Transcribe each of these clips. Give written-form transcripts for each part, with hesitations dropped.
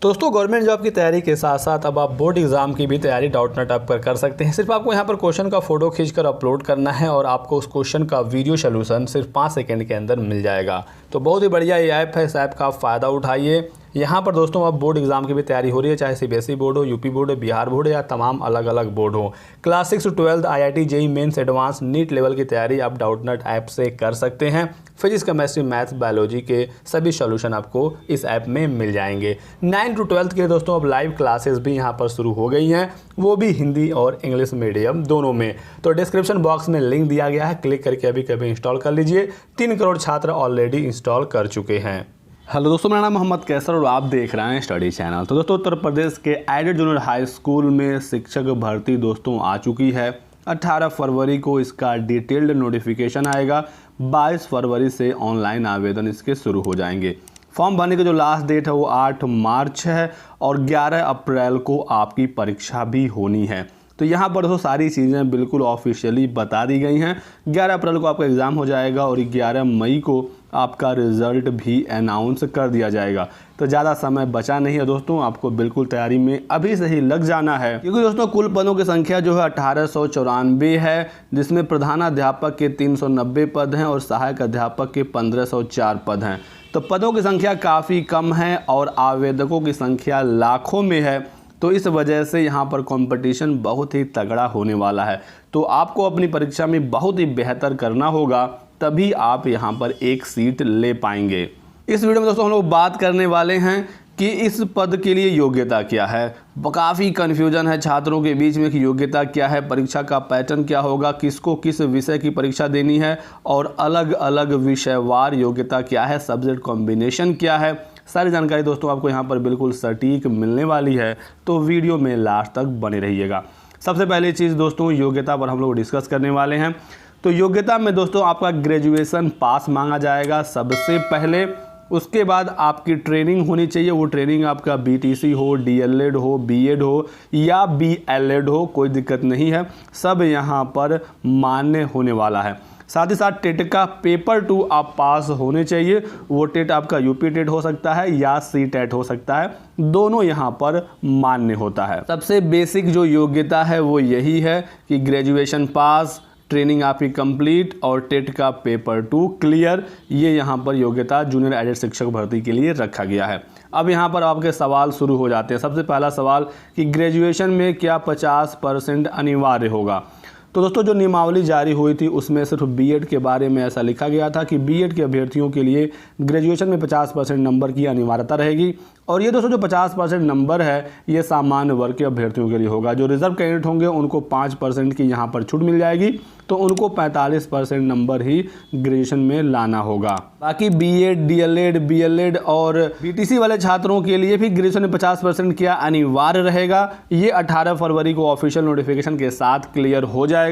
दोस्तों government job की तैयारी के साथ साथ अब आप बोर्ड एग्जाम की भी तैयारी डाउटनेट ऐप पर कर सकते हैं। सिर्फ आपको यहाँ पर क्वेश्चन का फोटो खींचकर अपलोड करना है और आपको उस क्वेश्चन का वीडियो सोल्यूशन सिर्फ 5 सेकंड के अंदर मिल जाएगा। तो बहुत ही बढ़िया ये ऐप है, इस ऐप का आप फ़ायदा उठाइए। यहाँ पर दोस्तों अब बोर्ड एग्जाम की भी तैयारी हो रही है, चाहे सीबीएसई बोर्ड हो, यूपी बोर्ड हो, बिहार बोर्ड या तमाम अलग अलग बोर्ड हो। Class 6 to 12 IIT JEE mains advanced NEET level की तैयारी आप डाउटनेट ऐप से कर सकते हैं। फिजिक्स केमिस्ट्री मैथ्स बायोलॉजी के सभी सॉल्यूशन आपको इस ऐप में मिल जाएंगे। 9 to 12 के दोस्तों अब लाइव क्लासेस भी यहाँ पर शुरू हो गई हैं, वो भी हिंदी और इंग्लिश मीडियम दोनों में। तो डिस्क्रिप्शन बॉक्स में लिंक दिया गया है, क्लिक करके अभी कभी इंस्टॉल कर लीजिए। 3 करोड़ छात्र ऑलरेडी इंस्टॉल कर चुके हैं। हेलो दोस्तों, मेरा नाम मोहम्मद कैसर और आप देख रहे हैं स्टडी चैनल। तो दोस्तों उत्तर प्रदेश के एडेड जूनियर हाई स्कूल में शिक्षक भर्ती दोस्तों आ चुकी है। 18 फरवरी को इसका डिटेल्ड नोटिफिकेशन आएगा। 22 फरवरी से ऑनलाइन आवेदन इसके शुरू हो जाएंगे। फॉर्म भरने की जो लास्ट डेट है वो 8 मार्च है और 11 अप्रैल को आपकी परीक्षा भी होनी है। तो यहाँ पर दोस्तों सारी चीज़ें बिल्कुल ऑफिशियली बता दी गई हैं। 11 अप्रैल को आपका एग्ज़ाम हो जाएगा और 11 मई को आपका रिज़ल्ट भी अनाउंस कर दिया जाएगा। तो ज़्यादा समय बचा नहीं है दोस्तों, आपको बिल्कुल तैयारी में अभी से ही लग जाना है, क्योंकि दोस्तों कुल पदों की संख्या जो है 1894 है, जिसमें प्रधानाध्यापक के 390 पद हैं और सहायक अध्यापक के 1504 पद हैं। तो पदों की संख्या काफ़ी कम है और आवेदकों की संख्या लाखों में है। तो इस वजह से यहाँ पर कंपटीशन बहुत ही तगड़ा होने वाला है। तो आपको अपनी परीक्षा में बहुत ही बेहतर करना होगा, तभी आप यहाँ पर एक सीट ले पाएंगे। इस वीडियो में दोस्तों हम लोग बात करने वाले हैं कि इस पद के लिए योग्यता क्या है। काफ़ी कन्फ्यूजन है छात्रों के बीच में कि योग्यता क्या है, परीक्षा का पैटर्न क्या होगा, किसको किस विषय की परीक्षा देनी है और अलग अलग विषयवार योग्यता क्या है, सब्जेक्ट कॉम्बिनेशन क्या है। सारी जानकारी दोस्तों आपको यहाँ पर बिल्कुल सटीक मिलने वाली है, तो वीडियो में लास्ट तक बने रहिएगा। सबसे पहली चीज़ दोस्तों योग्यता पर हम लोग डिस्कस करने वाले हैं। तो योग्यता में दोस्तों आपका ग्रेजुएशन पास मांगा जाएगा सबसे पहले। उसके बाद आपकी ट्रेनिंग होनी चाहिए। वो ट्रेनिंग आपका BTC हो, DLED हो, B.Ed हो या BLED हो, कोई दिक्कत नहीं है, सब यहाँ पर मान्य होने वाला है। साथ ही साथ टेट का पेपर 2 आप पास होने चाहिए। वो टेट आपका यूपी टेट हो सकता है या CTET हो सकता है, दोनों यहाँ पर मान्य होता है। सबसे बेसिक जो योग्यता है वो यही है कि ग्रेजुएशन पास, ट्रेनिंग आपकी कंप्लीट और टेट का पेपर 2 क्लियर, ये यहाँ पर योग्यता जूनियर एडेड शिक्षक भर्ती के लिए रखा गया है। अब यहाँ पर आपके सवाल शुरू हो जाते हैं। सबसे पहला सवाल कि ग्रेजुएशन में क्या 50% अनिवार्य होगा। तो दोस्तों जो नियमावली जारी हुई थी उसमें सिर्फ B.Ed के बारे में ऐसा लिखा गया था कि B.Ed के अभ्यर्थियों के लिए ग्रेजुएशन में 50% नंबर की अनिवार्यता रहेगी। और ये दोस्तों जो 50% नंबर है ये सामान्य वर्ग के अभ्यर्थियों के लिए होगा। जो रिजर्व कैंडिडेट होंगे उनको 5% की यहाँ पर छूट मिल जाएगी, तो उनको 45% नंबर ही ग्रेजुएशन में लाना होगा। बाकी B.Ed, DLED, BLED और BTC वाले छात्रों के लिए भी ग्रेजुएशन में 50% क्या अनिवार्य रहेगा। ये 18 फरवरी को ऑफिशियल नोटिफिकेशन के साथ क्लियर हो जाएगा।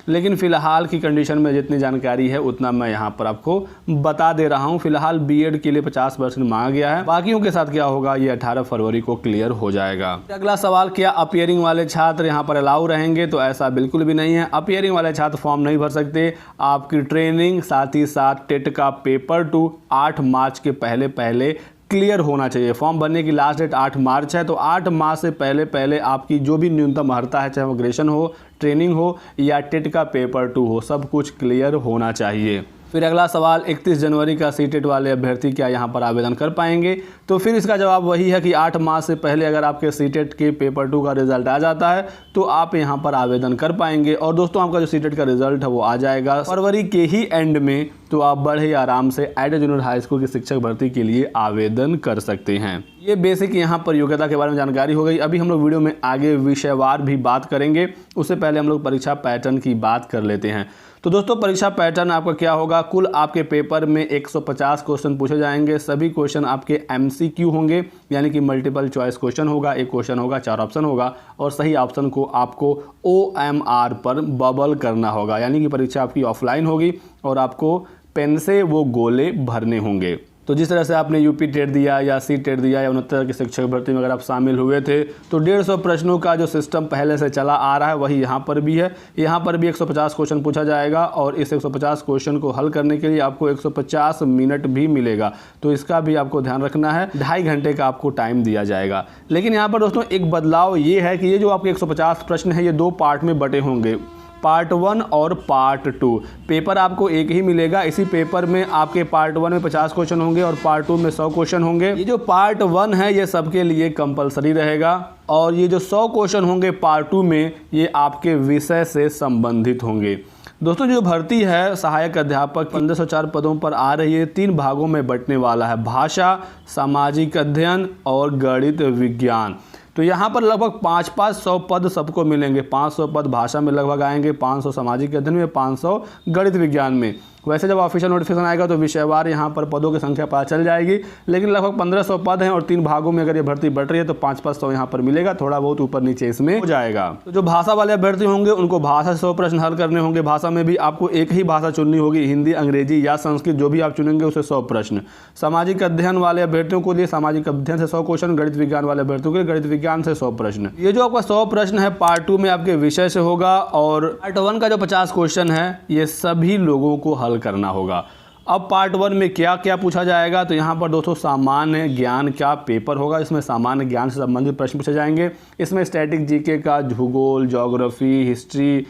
लेकिन फिलहाल की कंडीशन में जितनी जानकारी है उतना मैं यहाँ पर आपको बता दे रहा हूँ। फिलहाल B.Ed के लिए 50% मांगा गया है, बाकियों के साथ क्या होगा ये 18 फरवरी को क्लियर हो जाएगा। अगला सवाल, क्या अपीयरिंग वाले छात्र यहाँ पर अलाउ रहेंगे। तो ऐसा बिल्कुल भी नहीं है। अपीयरिंग वाले छात्र फॉर्म नहीं भर सकते। आपकी ट्रेनिंग साथ ही साथ टेट का पेपर 2 8 मार्च के पहले पहले क्लियर होना चाहिए। फॉर्म भरने की लास्ट डेट 8 मार्च है, तो 8 मार्च से पहले पहले आपकी जो भी न्यूनतम अर्हता है, चाहे वो ग्रेजुएशन हो, ट्रेनिंग हो या टेट का पेपर 2 हो, सब कुछ क्लियर होना चाहिए। फिर अगला सवाल, 31 जनवरी का CTET वाले अभ्यर्थी क्या यहाँ पर आवेदन कर पाएंगे। तो फिर इसका जवाब वही है कि 8 मार्च से पहले अगर आपके CTET के पेपर 2 का रिजल्ट आ जाता है तो आप यहाँ पर आवेदन कर पाएंगे। और दोस्तों आपका जो CTET का रिजल्ट है वो आ जाएगा फरवरी के ही एंड में, तो आप बड़े आराम से एडेड जूनियर हाई स्कूल की शिक्षक भर्ती के लिए आवेदन कर सकते हैं। ये बेसिक यहाँ पर योग्यता के बारे में जानकारी हो गई। अभी हम लोग वीडियो में आगे विषयवार भी बात करेंगे, उससे पहले हम लोग परीक्षा पैटर्न की बात कर लेते हैं। तो दोस्तों परीक्षा पैटर्न आपका क्या होगा, कुल आपके पेपर में 150 क्वेश्चन पूछे जाएंगे। सभी क्वेश्चन आपके MCQ होंगे, यानी कि मल्टीपल चॉइस क्वेश्चन होगा। एक क्वेश्चन होगा, 4 ऑप्शन होगा और सही ऑप्शन को आपको OMR पर बबल करना होगा, यानी कि परीक्षा आपकी ऑफलाइन होगी और आपको पेन से वो गोले भरने होंगे। तो जिस तरह से आपने यूपी टेट दिया या सी टेट दिया या 69 की शिक्षक भर्ती में अगर आप शामिल हुए थे तो 150 प्रश्नों का जो सिस्टम पहले से चला आ रहा है वही यहाँ पर भी है। यहाँ पर भी 150 क्वेश्चन पूछा जाएगा और इस 150 क्वेश्चन को हल करने के लिए आपको 150 मिनट भी मिलेगा, तो इसका भी आपको ध्यान रखना है। 2.5 घंटे का आपको टाइम दिया जाएगा। लेकिन यहाँ पर दोस्तों एक बदलाव ये है कि ये जो आपके 150 प्रश्न है ये 2 पार्ट में बटे होंगे, पार्ट 1 और पार्ट 2। पेपर आपको एक ही मिलेगा। इसी पेपर में आपके पार्ट 1 में 50 क्वेश्चन होंगे और पार्ट 2 में 100 क्वेश्चन होंगे। ये जो पार्ट 1 है ये सबके लिए कंपलसरी रहेगा और ये जो 100 क्वेश्चन होंगे पार्ट 2 में ये आपके विषय से संबंधित होंगे। दोस्तों जो भर्ती है सहायक अध्यापक 1504 पदों पर आ रही है, 3 भागों में बंटने वाला है, भाषा, सामाजिक अध्ययन और गणित विज्ञान। तो यहाँ पर लगभग 500 पद सबको मिलेंगे। 500 पद भाषा में लगभग आएंगे, 500 सामाजिक अध्ययन में, 500 गणित विज्ञान में। वैसे जब ऑफिशियल नोटिफिकेशन आएगा तो विषयवार यहाँ पर पदों की संख्या पता चल जाएगी, लेकिन लगभग 1500 पद हैं और 3 भागों में अगर ये भर्ती बढ़ रही है तो 500 यहाँ पर मिलेगा, थोड़ा बहुत ऊपर नीचे इसमें हो जाएगा। तो जो भाषा वाले अभ्यर्थी होंगे उनको भाषा से 100 प्रश्न हल करने होंगे। भाषा में भी आपको एक ही भाषा चुननी होगी, हिंदी, अंग्रेजी या संस्कृत, जो भी आप चुनेंगे उसे 100 प्रश्न। सामाजिक अध्ययन वाले अभ्यर्थियों के लिए सामाजिक अध्ययन से 100 क्वेश्चन, गणित विज्ञान वाले अभ्यर्थियों के लिए गणित विज्ञान से 100 प्रश्न। ये जो आपका 100 प्रश्न है पार्ट 2 में आपके विषय से होगा और पार्ट 1 का जो 50 क्वेश्चन है ये सभी लोगों को हल करना होगा। अब पार्ट 1 में क्या क्या पूछा जाएगा, तो यहाँ पर दोस्तों सामान्य ज्ञान का पेपर होगा। इसमें सामान्य ज्ञान से संबंधित प्रश्न पूछे जाएंगे। इसमें स्टैटिक जीके का, भूगोल, ज्योग्राफी, हिस्ट्री,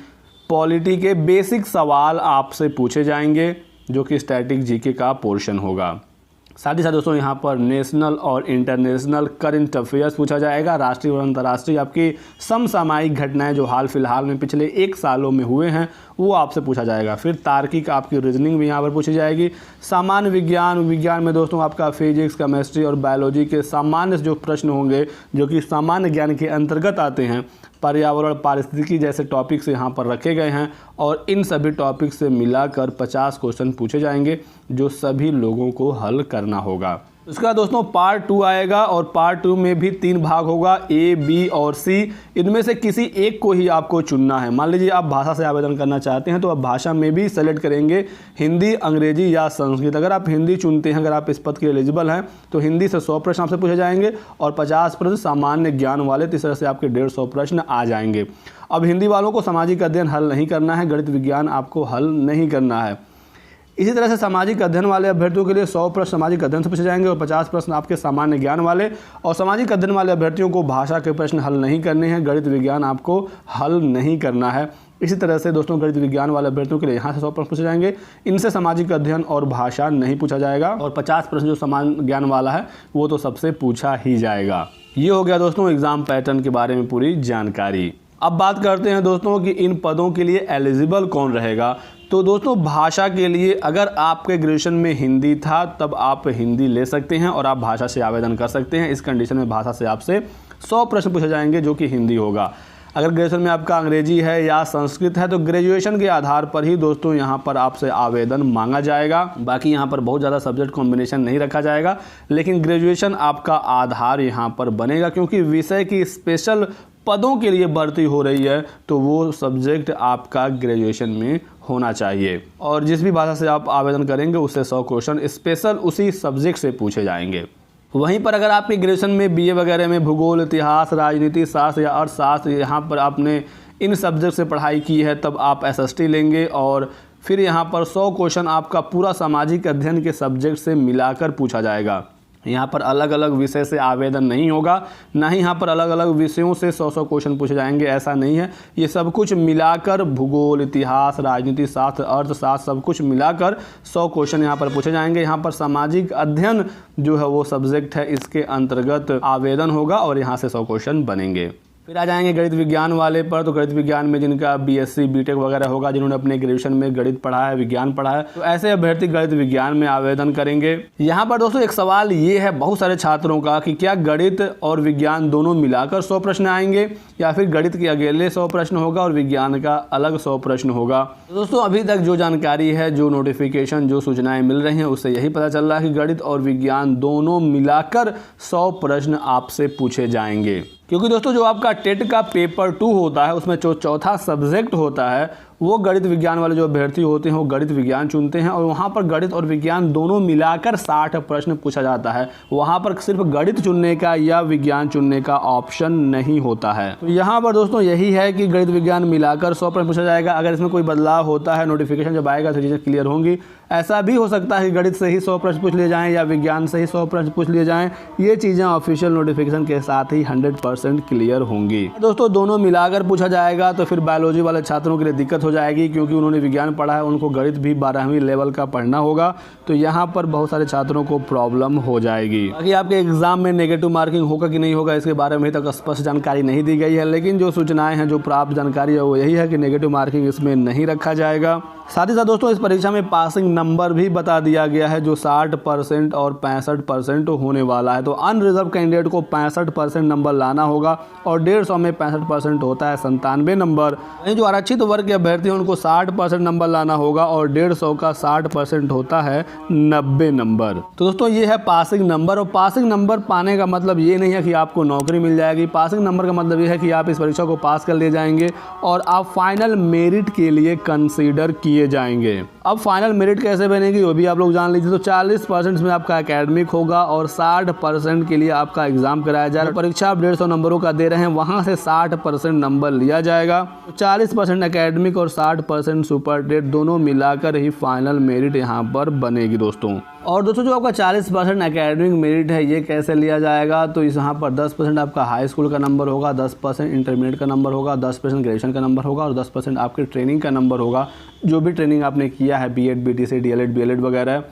पॉलिटी के बेसिक सवाल आपसे पूछे जाएंगे जो कि स्टैटिक जीके का पोर्शन होगा। साथ ही साथ दोस्तों यहाँ पर नेशनल और इंटरनेशनल करंट अफेयर्स पूछा जाएगा। राष्ट्रीय और अंतर्राष्ट्रीय आपकी समसामयिक घटनाएं जो हाल फिलहाल में पिछले 1 सालों में हुए हैं वो आपसे पूछा जाएगा। फिर तार्किक आपकी रीजनिंग भी यहाँ पर पूछी जाएगी। सामान्य विज्ञान में दोस्तों आपका फिजिक्स, केमिस्ट्री और बायोलॉजी के सामान्य जो प्रश्न होंगे जो कि सामान्य ज्ञान के अंतर्गत आते हैं, पर्यावरण, पारिस्थितिकी जैसे टॉपिक्स यहाँ पर रखे गए हैं और इन सभी टॉपिक से मिलाकर 50 क्वेश्चन पूछे जाएंगे जो सभी लोगों को हल करना होगा। उसका दोस्तों पार्ट 2 आएगा और पार्ट 2 में भी 3 भाग होगा, ए, बी और सी। इनमें से किसी एक को ही आपको चुनना है। मान लीजिए आप भाषा से आवेदन करना चाहते हैं तो आप भाषा में भी सेलेक्ट करेंगे हिंदी, अंग्रेजी या संस्कृत। अगर आप हिंदी चुनते हैं, अगर आप इस पद के एलिजिबल हैं तो हिंदी से 100 प्रश्न आपसे पूछे जाएंगे और 50 प्रश्न सामान्य ज्ञान वाले, तो इस तरह से आपके 150 प्रश्न आ जाएंगे। अब हिंदी वालों को सामाजिक अध्ययन हल नहीं करना है, गणित विज्ञान आपको हल नहीं करना है। इसी तरह से सामाजिक अध्ययन वाले अभ्यर्थियों के लिए 100 प्रश्न सामाजिक अध्ययन से पूछे जाएंगे और 50 प्रश्न आपके सामान्य ज्ञान वाले। और सामाजिक अध्ययन वाले अभ्यर्थियों को भाषा के प्रश्न हल नहीं करने हैं, गणित विज्ञान आपको हल नहीं करना है। इसी तरह से दोस्तों गणित विज्ञान वाले अभ्यर्थियों के लिए यहाँ से 100 प्रश्न पूछे जाएंगे। इनसे सामाजिक अध्ययन और भाषा नहीं पूछा जाएगा और 50 प्रश्न जो सामान्य ज्ञान वाला है वो तो सबसे पूछा ही जाएगा। ये हो गया दोस्तों एग्जाम पैटर्न के बारे में पूरी जानकारी। अब बात करते हैं दोस्तों कि इन पदों के लिए एलिजिबल कौन रहेगा। तो दोस्तों भाषा के लिए अगर आपके ग्रेजुएशन में हिंदी था तब आप हिंदी ले सकते हैं और आप भाषा से आवेदन कर सकते हैं। इस कंडीशन में भाषा से आपसे 100 प्रश्न पूछे जाएंगे जो कि हिंदी होगा। अगर ग्रेजुएशन में आपका अंग्रेजी है या संस्कृत है तो ग्रेजुएशन के आधार पर ही दोस्तों यहाँ पर आपसे आवेदन मांगा जाएगा। बाकी यहाँ पर बहुत ज़्यादा सब्जेक्ट कॉम्बिनेशन नहीं रखा जाएगा, लेकिन ग्रेजुएशन आपका आधार यहाँ पर बनेगा क्योंकि विषय की स्पेशल पदों के लिए भर्ती हो रही है तो वो सब्जेक्ट आपका ग्रेजुएशन में होना चाहिए। और जिस भी भाषा से आप आवेदन करेंगे उससे 100 क्वेश्चन स्पेशल उसी सब्जेक्ट से पूछे जाएंगे। वहीं पर अगर आपके ग्रेजुएशन में बीए वगैरह में भूगोल, इतिहास, राजनीति शास्त्र या अर्थशास्त्र यहाँ पर आपने इन सब्जेक्ट से पढ़ाई की है तब आप एसएसटी लेंगे और फिर यहाँ पर 100 क्वेश्चन आपका पूरा सामाजिक अध्ययन के सब्जेक्ट से मिलाकर पूछा जाएगा। यहाँ पर अलग अलग विषय से आवेदन नहीं होगा, ना ही यहाँ पर अलग अलग विषयों से 100 क्वेश्चन पूछे जाएंगे, ऐसा नहीं है। ये सब कुछ मिलाकर भूगोल, इतिहास, राजनीति शास्त्र, अर्थशास्त्र सब कुछ मिलाकर 100 क्वेश्चन यहाँ पर पूछे जाएंगे। यहाँ पर सामाजिक अध्ययन जो है वो सब्जेक्ट है, इसके अंतर्गत आवेदन होगा और यहाँ से 100 क्वेश्चन बनेंगे। फिर आ जाएंगे गणित विज्ञान वाले पर। तो गणित विज्ञान में जिनका बीएससी, बीटेक वगैरह होगा, जिन्होंने अपने ग्रेजुएशन में गणित पढ़ा है, विज्ञान पढ़ा है, तो ऐसे अभ्यर्थी गणित विज्ञान में आवेदन करेंगे। यहाँ पर दोस्तों एक सवाल ये है बहुत सारे छात्रों का कि क्या गणित और विज्ञान दोनों मिलाकर 100 प्रश्न आएंगे या फिर गणित के अकेले 100 प्रश्न होगा और विज्ञान का अलग 100 प्रश्न होगा। तो दोस्तों अभी तक जो जानकारी है, जो नोटिफिकेशन, जो सूचनाएं मिल रही हैं उससे यही पता चल रहा है कि गणित और विज्ञान दोनों मिलाकर 100 प्रश्न आपसे पूछे जाएंगे। क्योंकि दोस्तों जो आपका टेट का पेपर 2 होता है उसमें जो चौथा सब्जेक्ट होता है वो गणित विज्ञान वाले जो अभ्यर्थी होते हैं वो गणित विज्ञान चुनते हैं और वहाँ पर गणित और विज्ञान दोनों मिलाकर 60 प्रश्न पूछा जाता है। वहाँ पर सिर्फ गणित चुनने का या विज्ञान चुनने का ऑप्शन नहीं होता है। तो यहाँ पर दोस्तों यही है कि गणित विज्ञान मिलाकर 100 प्रश्न पूछा जाएगा। अगर इसमें कोई बदलाव होता है, नोटिफिकेशन जब आएगा तो चीज़ें क्लियर होंगी। ऐसा भी हो सकता है कि गणित से ही 100 प्रश्न पूछ लिए जाएं या विज्ञान से ही 100 प्रश्न पूछ लिए जाएं। ये चीज़ें ऑफिशियल नोटिफिकेशन के साथ ही 100% क्लियर होंगी। दोस्तों दोनों मिलाकर पूछा जाएगा तो फिर बायोलॉजी वाले छात्रों के लिए दिक्कत हो जाएगी, क्योंकि उन्होंने विज्ञान पढ़ा है, उनको गणित भी 12वीं लेवल का पढ़ना होगा। तो यहाँ पर बहुत सारे छात्रों को प्रॉब्लम हो जाएगी। बाकी आपके एग्जाम में नेगेटिव मार्किंग होगा कि नहीं होगा, इसके बारे में अभी तक स्पष्ट जानकारी नहीं दी गई है। लेकिन जो सूचनाएं हैं, जो प्राप्त जानकारी है वो यही है कि नेगेटिव मार्किंग इसमें नहीं रखा जाएगा। साथ ही साथ दोस्तों इस परीक्षा में पासिंग नंबर भी बता दिया गया है, जो 60% और 65% होने वाला है। तो अनरिजर्व कैंडिडेट को 65% नंबर लाना होगा और 150 में 65% होता है 97 नंबर। वहीं जो आरक्षित वर्ग के अभ्यर्थी हैं उनको 60% नंबर लाना होगा और 150 का 60% होता है 90 नंबर। तो दोस्तों ये है पासिंग नंबर। और पासिंग नंबर पाने का मतलब ये नहीं है कि आपको नौकरी मिल जाएगी। पासिंग नंबर का मतलब ये है कि आप इस परीक्षा को पास कर ले जाएंगे और आप फाइनल मेरिट के लिए कंसीडर किए जाएंगे। अब फाइनल मेरिट कैसे बनेगी वो भी आप लोग जान लीजिए। तो 40% में आपका एकेडमिक होगा और 60% के लिए आपका एग्जाम कराया जाएगा। परीक्षा आप 150 नंबरों का दे रहे हैं, वहां से 60% नंबर लिया जाएगा। तो 40% एकेडमिक और 60% सुपर टेट दोनों मिलाकर ही फाइनल मेरिट यहाँ पर बनेगी दोस्तों। और दोस्तों जो आपका 40% एकेडमिक मेरिट है ये कैसे लिया जाएगा, तो इस यहाँ पर 10% आपका हाई स्कूल का नंबर होगा, 10% इंटरमीडिएट का नंबर होगा, 10% ग्रेजुएशन का नंबर होगा और 10% आपके ट्रेनिंग का नंबर होगा, जो भी ट्रेनिंग आपने किया है, बीएड, बीटीसी, डीएलएड, बीएलएड वगैरह।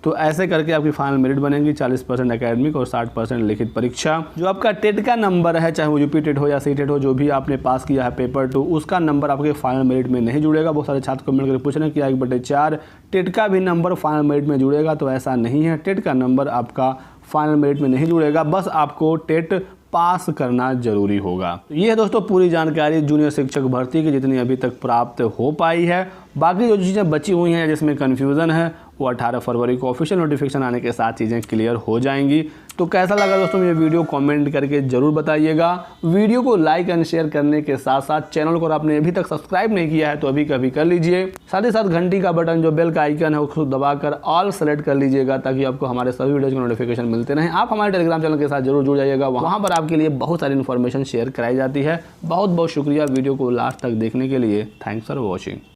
तो ऐसे करके आपकी फाइनल मेरिट बनेगी। 40% एकेडमिक और 60% लिखित परीक्षा। जो आपका टेट का नंबर है, चाहे वो यूपी टेट हो या सी टेट हो, जो भी आपने पास किया है पेपर 2, उसका नंबर आपके फाइनल मेरिट में नहीं जुड़ेगा। बहुत सारे छात्र कमेंट करके पूछ रहे हैं कि 1/4 टेट का भी नंबर फाइनल मेरिट में जुड़ेगा, तो ऐसा नहीं है। टेट का नंबर आपका फाइनल मेरिट में नहीं जुड़ेगा, बस आपको टेट पास करना जरूरी होगा। तो ये है दोस्तों पूरी जानकारी जूनियर शिक्षक भर्ती की, जितनी अभी तक प्राप्त हो पाई है। बाकी जो चीज़ें बची हुई हैं जिसमें कन्फ्यूज़न है वो 18 फरवरी को ऑफिशियल नोटिफिकेशन आने के साथ चीज़ें क्लियर हो जाएंगी। तो कैसा लगा दोस्तों ये वीडियो कमेंट करके ज़रूर बताइएगा। वीडियो को लाइक एंड शेयर करने के साथ साथ चैनल को आपने अभी तक सब्सक्राइब नहीं किया है तो अभी कभी कर लीजिए। साथ ही साथ घंटी का बटन जो बेल का आइकन है उसको दबाकर ऑल सेलेक्ट कर लीजिएगा, ताकि आपको हमारे सभी वीडियोज़ के नोटिफिकेशन मिलते रहें। आप हमारे टेलीग्राम चैनल के साथ जरूर जुड़ जाइएगा, वहाँ पर आपके लिए बहुत सारी इन्फॉर्मेशन शेयर कराई जाती है। बहुत बहुत शुक्रिया वीडियो को लास्ट तक देखने के लिए। Thanks for watching.